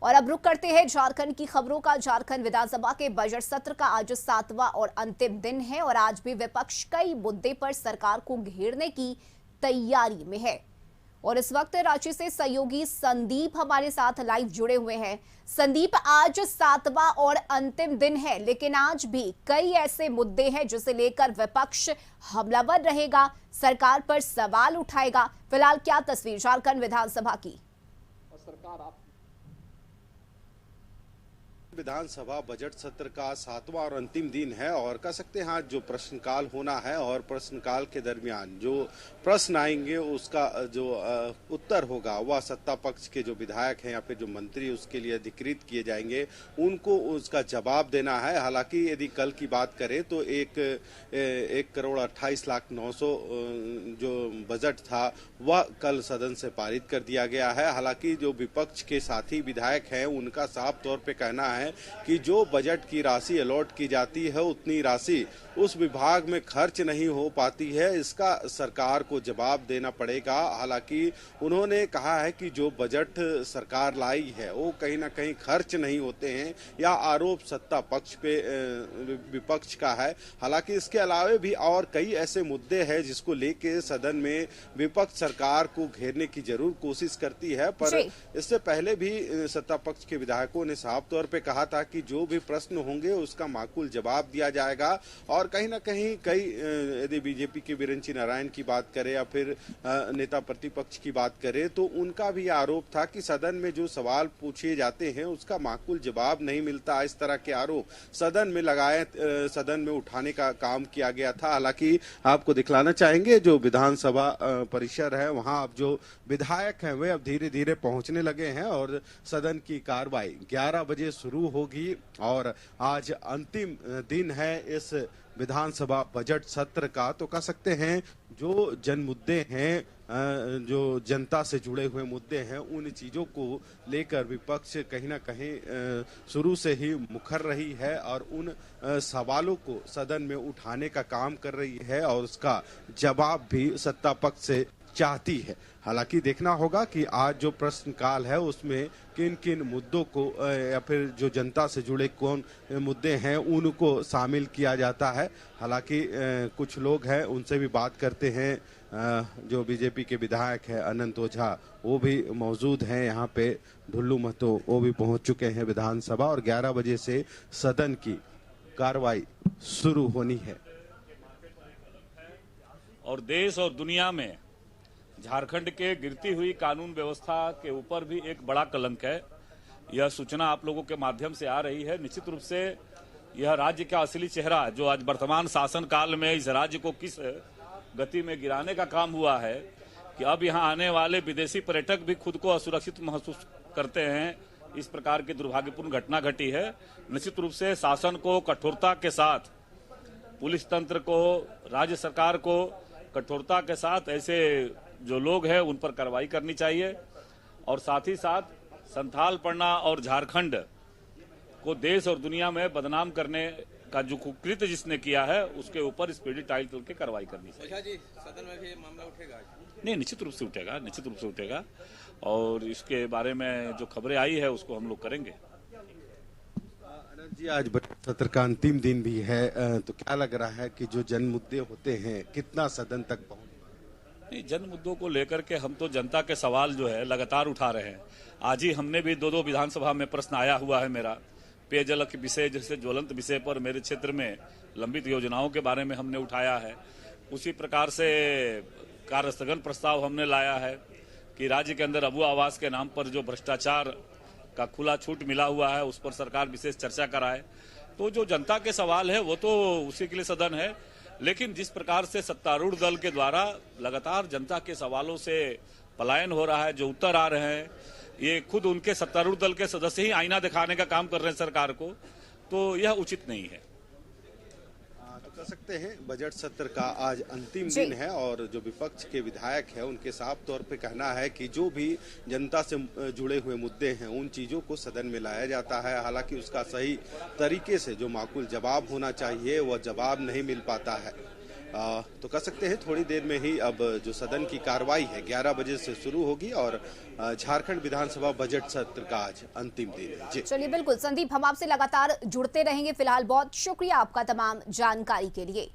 और अब रुक करते हैं झारखंड की खबरों का। झारखंड विधानसभा के बजट सत्र का आज 7वां और अंतिम दिन है और आज भी विपक्ष कई मुद्दे पर सरकार को घेरने की तैयारी में है। और इस वक्त रांची से सहयोगी संदीप हमारे साथ लाइव जुड़े हुए हैं। संदीप, आज 7वां और अंतिम दिन है, लेकिन आज भी कई ऐसे मुद्दे हैं जिसे लेकर विपक्ष हमलावर रहेगा, सरकार पर सवाल उठाएगा। फिलहाल क्या तस्वीर झारखंड विधानसभा की? विधानसभा बजट सत्र का 7वां और अंतिम दिन है और कह सकते हैं आज जो प्रश्नकाल होना है और प्रश्नकाल के दरमियान जो प्रश्न आएंगे उसका जो उत्तर होगा वह सत्ता पक्ष के जो विधायक हैं या फिर जो मंत्री उसके लिए अधिकृत किए जाएंगे, उनको उसका जवाब देना है। हालांकि यदि कल की बात करें तो 1,28,09,000 जो बजट था वह कल सदन से पारित कर दिया गया है। हालांकि जो विपक्ष के साथी विधायक हैं उनका साफ तौर पे कहना है कि जो बजट की राशि अलॉट की जाती है उतनी राशि उस विभाग में खर्च नहीं हो पाती है, इसका सरकार को जवाब देना पड़ेगा। हालांकि उन्होंने कहा है कि जो बजट सरकार लाई है वो कहीं ना कहीं खर्च नहीं होते हैं, या आरोप सत्ता पक्ष पे विपक्ष का है। हालांकि इसके अलावा भी और कई ऐसे मुद्दे हैं जिसको लेके सदन में विपक्ष सरकार को घेरने की जरूर कोशिश करती है, पर इससे पहले भी सत्ता पक्ष के विधायकों ने साफ तौर पे कहा था कि जो भी प्रश्न होंगे उसका माकूल जवाब दिया जाएगा। और कहीं ना कहीं कई यदि बीजेपी के वीरेंद्र नारायण की बात करें या फिर नेता प्रतिपक्ष की बात करें तो उनका भी आरोप था कि सदन में जो सवाल पूछे जाते हैं उसका माकूल जवाब नहीं मिलता। इस तरह के आरोप सदन में लगाए, सदन में उठाने का काम किया गया था। हालांकि आपको दिखलाना चाहेंगे जो विधानसभा परिसर है वहां अब जो विधायक हैं वे अब धीरे धीरे पहुंचने लगे हैं और सदन की कार्रवाई 11 बजे शुरू होगी। और आज अंतिम दिन है इस विधानसभा बजट सत्र का। तो कह सकते हैं जो जन मुद्दे हैं, जो जनता से जुड़े हुए मुद्दे हैं, उन चीजों को लेकर विपक्ष कहीं ना कहीं शुरू से ही मुखर रही है और उन सवालों को सदन में उठाने का काम कर रही है और उसका जवाब भी सत्ता पक्ष से चाहती है। हालांकि देखना होगा कि आज जो प्रश्नकाल है उसमें किन किन मुद्दों को या फिर जो जनता से जुड़े कौन मुद्दे हैं उनको शामिल किया जाता है। हालांकि कुछ लोग हैं उनसे भी बात करते हैं। जो बीजेपी के विधायक है अनंत ओझा वो भी मौजूद हैं यहाँ पे। ढुल्लू महतो वो भी पहुंच चुके हैं विधानसभा और 11 बजे से सदन की कार्रवाई शुरू होनी है। और देश और दुनिया में झारखंड के गिरती हुई कानून व्यवस्था के ऊपर भी एक बड़ा कलंक है। यह सूचना आप लोगों के माध्यम से आ रही है। निश्चित रूप से यह राज्य का असली चेहरा जो आज वर्तमान शासन काल में इस राज्य को किस गति में गिराने का काम हुआ है कि अब यहाँ आने वाले विदेशी पर्यटक भी खुद को असुरक्षित महसूस करते हैं। इस प्रकार की दुर्भाग्यपूर्ण घटना घटी है। निश्चित रूप से शासन को कठोरता के साथ, पुलिस तंत्र को, राज्य सरकार को कठोरता के साथ ऐसे जो लोग हैं उन पर कार्रवाई करनी चाहिए। और साथ ही साथ संथाल पढ़ना और झारखंड को देश और दुनिया में बदनाम करने का जो कुकृत्य जिसने किया है उसके ऊपर स्पीडी ट्रायल करके कार्रवाई करनी चाहिए। जी, सदन में भी मामला उठेगा? नहीं, निश्चित रूप से उठेगा, निश्चित रूप से उठेगा। और इसके बारे में जो खबरें आई है उसको हम लोग करेंगे। जी, आज बजट सत्र का अंतिम दिन भी है, तो क्या लग रहा है कि जो जन मुद्दे होते हैं कितना सदन तक पहुंच? नहीं, जन मुद्दों को लेकर के हम तो जनता के सवाल जो है लगातार उठा रहे हैं। आज ही हमने भी दो विधानसभा में प्रश्न आया हुआ है मेरा, पेयजल के विषय जैसे ज्वलंत विषय पर मेरे क्षेत्र में लंबित योजनाओं के बारे में हमने उठाया है। उसी प्रकार से कार्यस्थगन प्रस्ताव हमने लाया है कि राज्य के अंदर अबू आवास के नाम पर जो भ्रष्टाचार का खुला छूट मिला हुआ है उस पर सरकार विशेष चर्चा कराए। तो जो जनता के सवाल है वो तो उसी के लिए सदन है। लेकिन जिस प्रकार से सत्तारूढ़ दल के द्वारा लगातार जनता के सवालों से पलायन हो रहा है, जो उत्तर आ रहे हैं, ये खुद उनके सत्तारूढ़ दल के सदस्य ही आईना दिखाने का काम कर रहे हैं सरकार को, तो यह उचित नहीं है। तो कह सकते हैं बजट सत्र का आज अंतिम दिन है और जो विपक्ष के विधायक हैं उनके साफ तौर पे कहना है कि जो भी जनता से जुड़े हुए मुद्दे हैं उन चीजों को सदन में लाया जाता है। हालांकि उसका सही तरीके से जो माकूल जवाब होना चाहिए वह जवाब नहीं मिल पाता है। तो कह सकते हैं थोड़ी देर में ही अब जो सदन की कार्रवाई है 11 बजे से शुरू होगी और झारखंड विधानसभा बजट सत्र का आज अंतिम दिन है। जी चलिए बिल्कुल संदीप, हम आपसे लगातार जुड़ते रहेंगे। फिलहाल बहुत शुक्रिया आपका तमाम जानकारी के लिए।